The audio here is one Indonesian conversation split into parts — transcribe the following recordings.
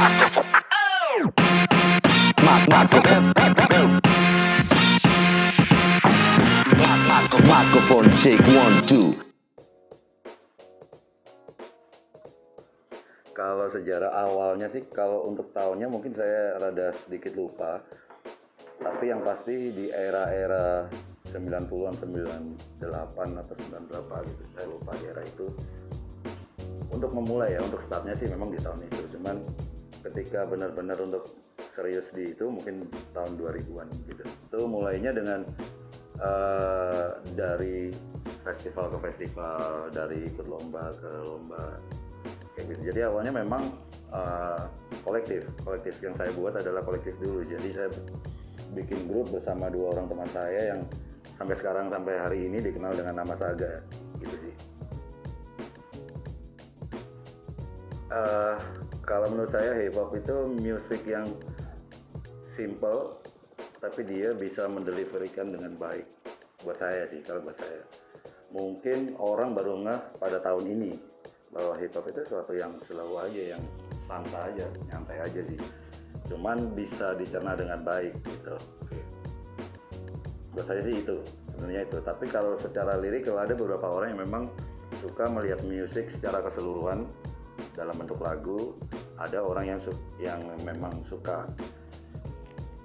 Microphone check 1 2. Kalau sejarah awalnya sih, kalau untuk tahunnya mungkin saya rada sedikit lupa. Tapi yang pasti di era-era 90-an, 98 atau 90 berapa gitu, saya lupa di era itu. Untuk memulai ya, untuk startnya sih memang di tahun itu. Cuman ketika benar-benar untuk serius di itu mungkin tahun 2000-an gitu. Itu mulainya dengan dari festival ke festival, dari ikut lomba ke lomba kayak gitu. Jadi awalnya memang kolektif yang saya buat adalah kolektif dulu. Jadi saya bikin grup bersama 2 orang teman saya yang sampai sekarang, sampai hari ini dikenal dengan nama Saga gitu sih. Kalau menurut saya hip hop itu musik yang simple tapi dia bisa mendeliverikan dengan baik. Buat saya sih, kalau buat saya mungkin orang baru ngeh pada tahun ini bahwa hip hop itu sesuatu yang slow aja, yang santai aja, nyantai aja sih, cuman bisa dicerna dengan baik gitu. Buat saya sih itu sebenarnya itu. Tapi kalau secara lirik, kalau ada beberapa orang yang memang suka melihat musik secara keseluruhan dalam bentuk lagu, ada orang yang memang suka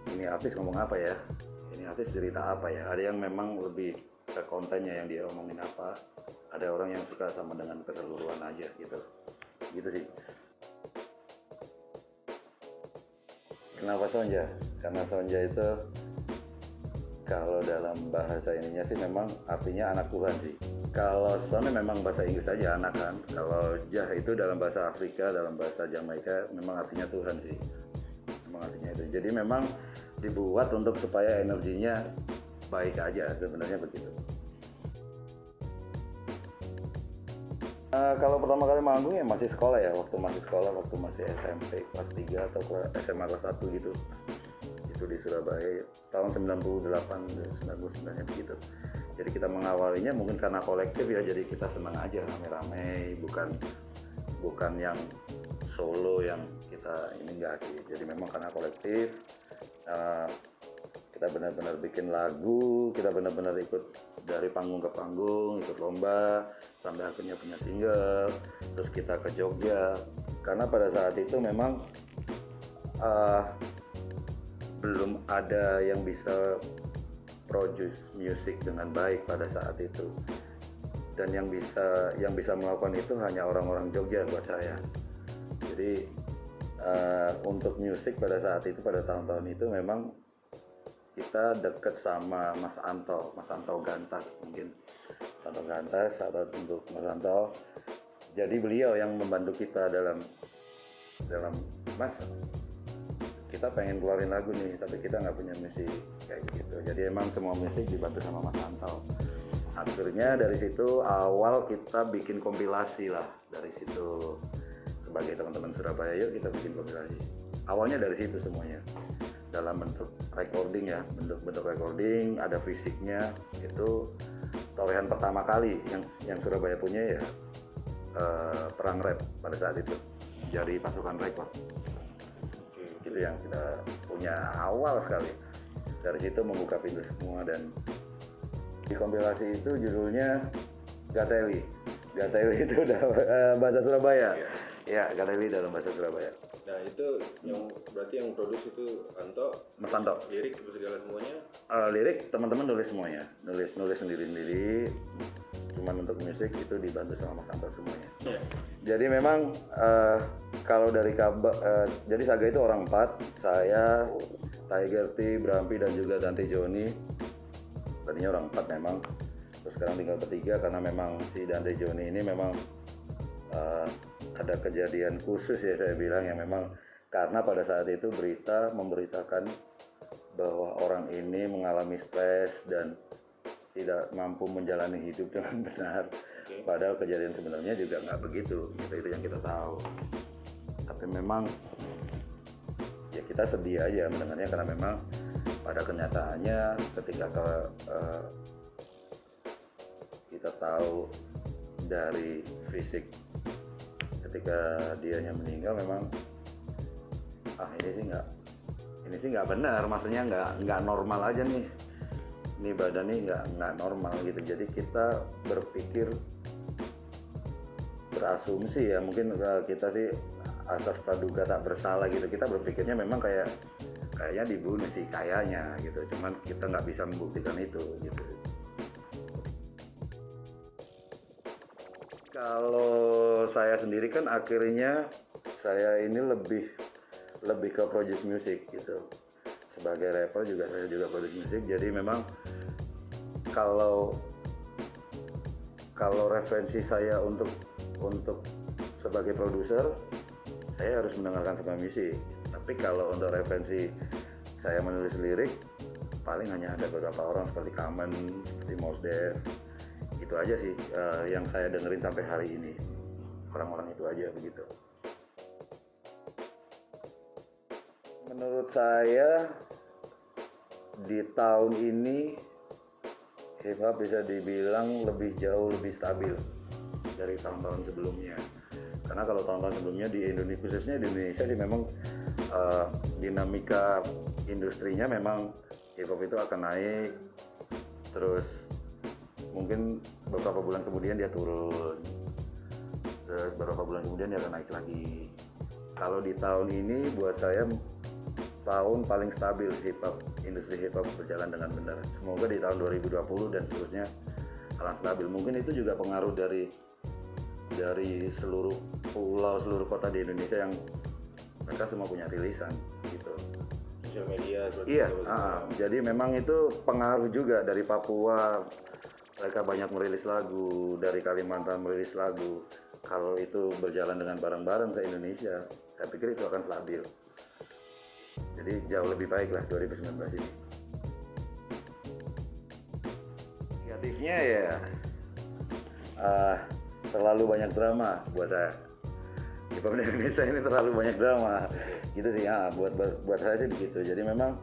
ini artis ngomong apa ya, ini artis cerita apa ya, ada yang memang lebih ke kontennya yang dia omongin apa, ada orang yang suka sama dengan keseluruhan aja gitu sih. Kenapa Sonja? Karena Sonja itu kalau dalam bahasa ininya sih memang artinya anak Tuhan sih. Kalau Sonja memang bahasa Inggris aja anak kan, kalau Jah itu dalam bahasa Afrika, dalam bahasa Jamaika memang artinya Tuhan sih, memang artinya itu. Jadi memang dibuat untuk supaya energinya baik aja, sebenarnya begitu. Kalau pertama kali manggung ya masih sekolah ya, waktu masih SMP kelas 3 atau SMA kelas 1 gitu. Itu di Surabaya tahun 98, 99 begitu. Jadi kita mengawalinya mungkin karena kolektif ya, jadi kita senang aja rame-rame, bukan yang solo yang kita ini enggak sih. Jadi memang karena kolektif, kita benar-benar bikin lagu, kita benar-benar ikut dari panggung ke panggung, ikut lomba sampai akhirnya punya single. Terus kita ke Jogja karena pada saat itu memang belum ada yang bisa produce music dengan baik pada saat itu, dan yang bisa melakukan itu hanya orang-orang Jogja buat saya. Jadi untuk musik pada saat itu, pada tahun-tahun itu memang kita dekat sama Mas Anto Gantas, mungkin Santo Gantas atau untuk Mas Anto. Jadi beliau yang membantu kita dalam Mas, kita pengen keluarin lagu nih tapi kita nggak punya musik kayak gitu. Jadi emang semua musik dibantu sama Mas Anto. Akhirnya dari situ awal kita bikin kompilasi lah, dari situ sebagai teman-teman Surabaya, yuk kita bikin kompilasi. Awalnya dari situ semuanya, dalam bentuk recording ya, bentuk recording, ada fisiknya. Itu torehan pertama kali yang Surabaya punya ya, perang rap pada saat itu dari Pasukan Rekord. Itu yang kita punya awal sekali. Dari situ membuka pintu semua, dan di kompilasi itu judulnya Gateli itu bahasa Surabaya. Ya, Gateli dalam bahasa Surabaya. Nah itu yang berarti yang produksi itu Mas Anto. Lirik segala semuanya. Lirik teman-teman nulis semuanya, nulis sendiri. Cuman untuk musik itu dibantu sama Mas Anto semuanya. Yeah. Jadi memang kalau dari jadi Saga itu orang 4, saya, Tiger T, Brampi dan juga Dante Joni. Tadinya orang 4 memang, terus sekarang tinggal bertiga karena memang si Dante Joni ini memang ada kejadian khusus ya, saya bilang, yang memang karena pada saat itu berita memberitakan bahwa orang ini mengalami stres dan tidak mampu menjalani hidup dengan benar. Padahal kejadian sebenarnya juga nggak begitu, itu yang kita tahu. Tapi memang ya kita sedih aja mendengarnya, karena memang pada kenyataannya ketika kita tahu dari fisik ketika dianya meninggal, memang ini sih nggak benar, maksudnya nggak normal aja nih, ini badan nih nggak normal gitu. Jadi kita berpikir, berasumsi ya, mungkin kita sih asas praduga tak bersalah gitu, kita berpikirnya memang kayaknya dibunuh sih kayaknya gitu, cuman kita nggak bisa membuktikan itu gitu. Kalau saya sendiri kan akhirnya saya ini lebih ke produce music gitu. Sebagai rapper juga saya juga produce music. Jadi memang kalau referensi saya untuk sebagai produser, saya harus mendengarkan semua musik. Tapi kalau untuk referensi saya menulis lirik, paling hanya ada beberapa orang seperti Kamen, seperti Mos Def. Itu aja sih yang saya dengerin sampai hari ini. Orang-orang itu aja begitu. Menurut saya di tahun ini hip hop bisa dibilang jauh lebih stabil dari tahun-tahun sebelumnya. Karena kalau tahun-tahun sebelumnya di Indonesia, khususnya di Indonesia sih memang dinamika industrinya memang hip hop itu akan naik, terus mungkin beberapa bulan kemudian dia turun, terus beberapa bulan kemudian dia akan naik lagi. Kalau di tahun ini buat saya tahun paling stabil industri hip hop berjalan dengan benar. Semoga di tahun 2020 dan seterusnya akan stabil. Mungkin itu juga pengaruh dari seluruh pulau, seluruh kota di Indonesia yang mereka semua punya rilisan gitu. Sosial media. Iya, jadi memang itu pengaruh juga. Dari Papua mereka banyak merilis lagu, dari Kalimantan merilis lagu. Kalau itu berjalan dengan bareng-bareng se Indonesia, saya pikir itu akan stabil. Jadi jauh lebih baik lah 2019 ini. Negatifnya ya terlalu banyak drama buat saya. Hip hop di Indonesia ini terlalu banyak drama. Gitu sih ya, buat saya sih begitu. Jadi memang,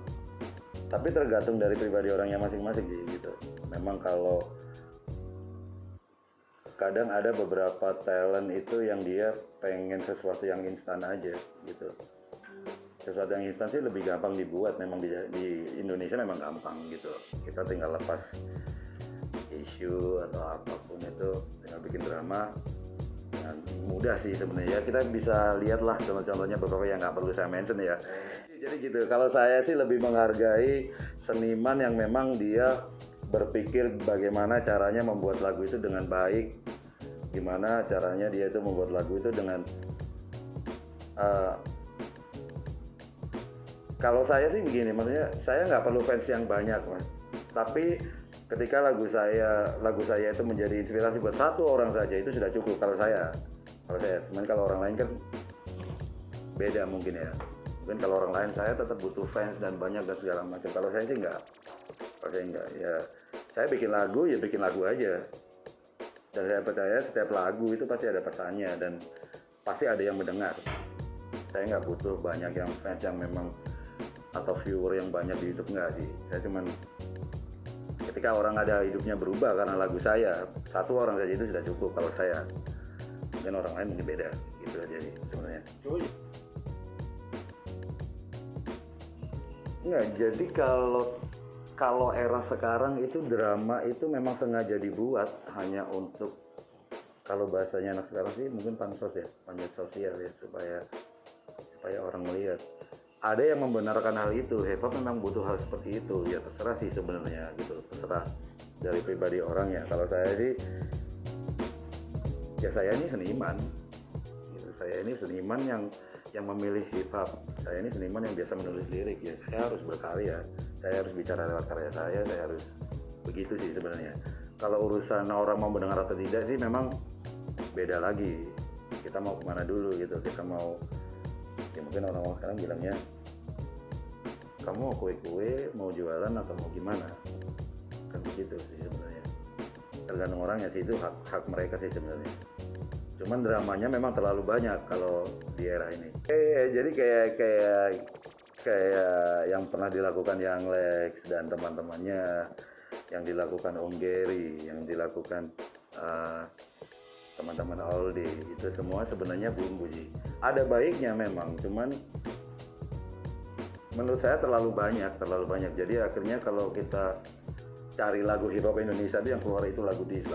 tapi tergantung dari pribadi orangnya masing-masing sih gitu. Memang kalau kadang ada beberapa talent itu yang dia pengen sesuatu yang instan aja gitu. Sesuatu yang instan sih lebih gampang dibuat, memang di Indonesia memang gampang gitu. Kita tinggal lepas isu atau apapun itu, tinggal bikin drama dengan mudah sih sebenarnya. Kita bisa lihatlah contoh-contohnya beberapa yang nggak perlu saya mention ya. Jadi gitu, kalau saya sih lebih menghargai seniman yang memang dia berpikir bagaimana caranya membuat lagu itu dengan baik, gimana caranya dia itu membuat lagu itu dengan kalau saya sih begini, maksudnya saya nggak perlu fans yang banyak mas, tapi ketika lagu saya itu menjadi inspirasi buat satu orang saja itu sudah cukup kalau saya. Cuman kalau orang lain kan beda mungkin ya. Mungkin kalau orang lain saya tetap butuh fans dan banyak dan segala macam. Kalau saya sih enggak. Kalau saya enggak ya, saya bikin lagu aja. Dan saya percaya setiap lagu itu pasti ada pesannya dan pasti ada yang mendengar. Saya nggak butuh banyak yang fans yang memang atau viewer yang banyak di YouTube, enggak sih. Saya cuman ketika orang ada hidupnya berubah karena lagu saya, satu orang saja itu sudah cukup kalau saya. Mungkin orang lain mungkin beda gitu aja sih sebenarnya. Enggak, jadi kalau era sekarang itu drama itu memang sengaja dibuat hanya untuk, kalau bahasanya anak sekarang sih mungkin pansos ya, panjat sosial ya, supaya orang melihat. Ada yang membenarkan hal itu, hip hop memang butuh hal seperti itu, ya terserah sih sebenarnya gitu, terserah dari pribadi orang ya. Kalau saya sih, ya saya ini seniman, gitu. Saya ini seniman yang memilih hip hop. Saya ini seniman yang biasa menulis lirik, ya saya harus berkarya, saya harus bicara lewat karya saya harus begitu sih sebenarnya. Kalau urusan orang mau mendengar atau tidak sih memang beda lagi. Kita mau kemana dulu gitu, kita mau, ya mungkin orang-orang sekarang bilangnya kamu mau kue-kue, mau jualan atau mau gimana, kan begitu sih sebenarnya. Tergantung orangnya sih, itu hak mereka sih sebenarnya. Cuman dramanya memang terlalu banyak kalau di era ini. Jadi kayak yang pernah dilakukan Yang Lex dan teman-temannya, yang dilakukan Om Gary, yang dilakukan teman-teman Aldi, itu semua sebenarnya bumbu sih. Ada baiknya memang, cuman menurut saya terlalu banyak. Jadi akhirnya kalau kita cari lagu hip hop Indonesia itu yang keluar itu lagu dis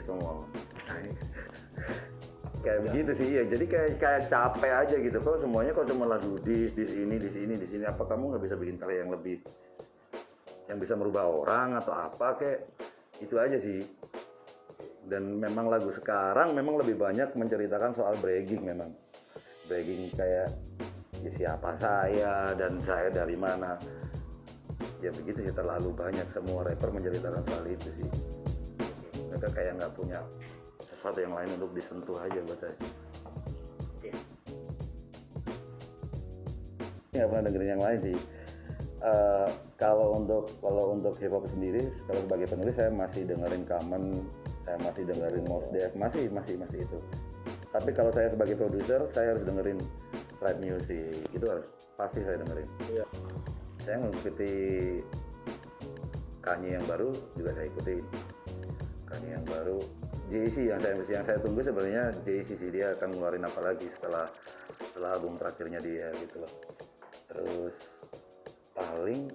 semua. Kayak begitu sih ya. Jadi kayak capek aja gitu. Kok semuanya kok cuma lagu dis ini. Apa kamu nggak bisa bikin karya yang lebih yang bisa merubah orang atau apa kayak itu aja sih. Dan memang lagu sekarang memang lebih banyak menceritakan soal bragging memang. Bragging kayak ya siapa saya dan saya dari mana. Ya begitu sih, terlalu banyak semua rapper menceritakan soal itu sih. Mereka kayak nggak punya sesuatu yang lain untuk disentuh aja buat saya. Nggak pernah dengerin yang lain sih. Kalau untuk hip hop sendiri, kalau sebagai penulis saya masih dengerin Common, saya masih dengerin Mos Def, masih itu. Tapi kalau saya sebagai produser, saya harus dengerin rap music, itu harus pasti saya dengerin. Iya. Saya mengikuti Kanye yang baru juga saya ikuti. Kanye yang baru, Jay-Z yang saya tunggu sebenarnya Jay-Z sih, dia akan ngeluarin apa lagi setelah album terakhirnya dia gitu loh. Terus paling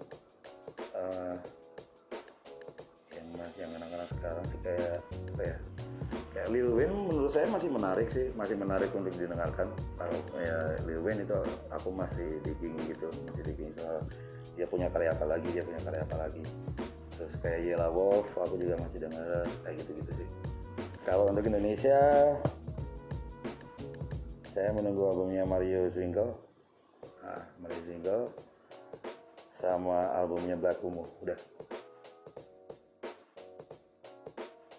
yang anak-anak sekarang sih kayak apa ya? Kayak Lil Wayne menurut saya masih menarik untuk didengarkan. Kalau ya Lil Wayne itu aku masih digging soal dia punya karya apa lagi. Terus kayak Yellow Wolf aku juga masih dengar kayak gitu sih. Kalau untuk Indonesia saya menunggu albumnya Mario Zwingle. Mario Zwingle sama albumnya Black Kumo udah.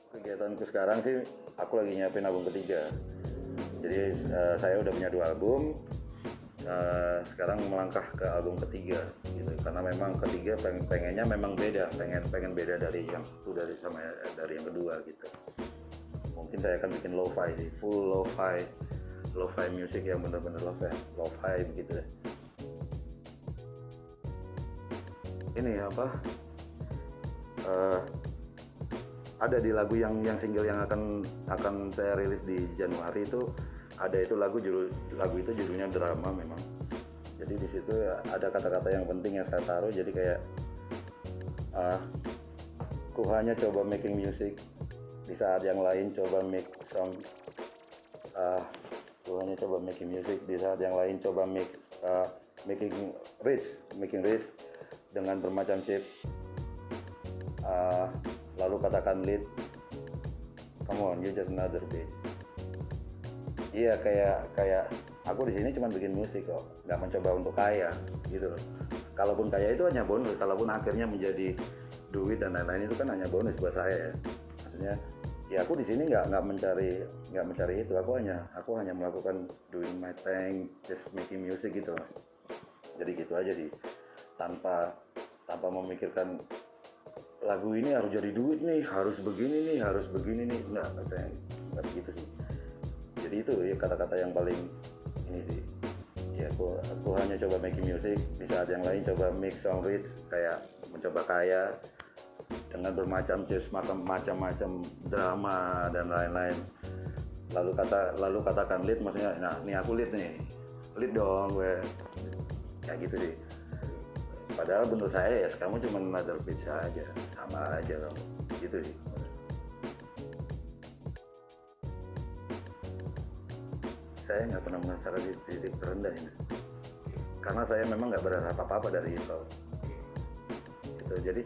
Kegiatanku sekarang sih aku lagi nyiapin album ketiga. Jadi saya udah punya 2 album. Sekarang melangkah ke album ketiga gitu. Karena memang ketiga pengennya memang beda, pengen beda dari yang satu dari yang kedua gitu. Mungkin saya akan bikin lo-fi sih, full lo-fi music yang bener-bener lo-fi begitu deh. Ini apa? Ada di lagu yang single yang akan saya rilis di Januari itu ada itu lagu itu judulnya Drama memang. Jadi di situ ya ada kata-kata yang penting yang saya taruh. Jadi kayak ku hanya coba making music di saat yang lain coba make song. Ku hanya coba making music di saat yang lain coba making rich dengan bermacam chip. Lalu katakan lead, come on, you just another beat. Iya kayak aku di sini cuma bikin musik kok, nggak mencoba untuk kaya gitu. Kalaupun kaya itu hanya bonus, kalaupun akhirnya menjadi duit dan lain-lain itu kan hanya bonus buat saya ya. Maksudnya ya aku di sini nggak mencari itu, aku hanya melakukan doing my thing, just making music gitu. Jadi gitu aja sih, tanpa memikirkan lagu ini harus jadi duit nih, harus begini nih, enggak begitu sih. Jadi itu ya kata-kata yang paling ini sih. Ya aku hanya coba making music di saat yang lain coba make song rich, kayak mencoba kaya dengan bermacam macam-macam drama dan lain-lain. Lalu katakan lead, maksudnya nah ini aku lead dong gue, kayak gitu deh. Padahal menurut saya ya kamu cuma another pitch aja, sama aja kamu, gitu sih. Saya nggak pernah merasakan di titik terendah ini, karena saya memang nggak berharap apa-apa dari itu. Gitu. Jadi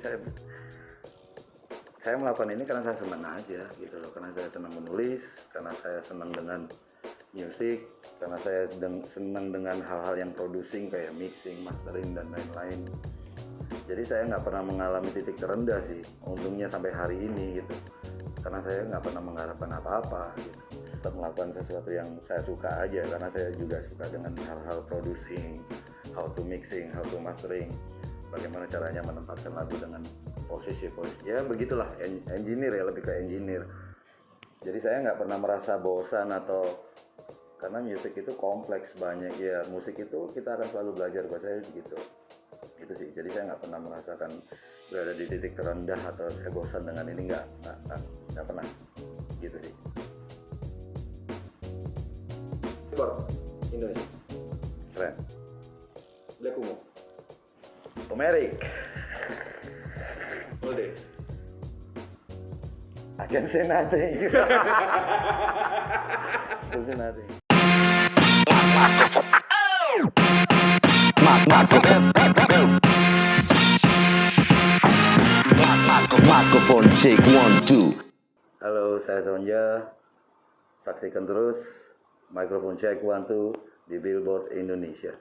saya melakukan ini karena saya senang aja, gitu loh. Karena saya senang menulis, karena saya senang dengan musik, karena saya senang dengan hal-hal yang producing kayak mixing, mastering dan lain-lain. Jadi saya nggak pernah mengalami titik terendah sih, untungnya sampai hari ini gitu. Karena saya nggak pernah mengharapkan apa-apa gitu. Tetap melakukan sesuatu yang saya suka aja, karena saya juga suka dengan hal-hal producing, how to mixing, how to mastering, bagaimana caranya menempatkan lagu dengan posisi. Ya begitulah, engineer ya, lebih ke engineer. Jadi saya nggak pernah merasa bosan atau karena musik itu kompleks banyak ya, musik itu kita akan selalu belajar, buat saya gitu sih. Jadi saya nggak pernah merasakan berada di titik terendah atau saya bosan dengan ini, nggak pernah gitu sih. Impor Indonesia Keren. Black Kumo Komerik. All day. I can say nothing. Can say nothing. Microphone check 1 2. Halo, saya Sonja. Saksikan terus Microphone Check 1 2 di Billboard Indonesia.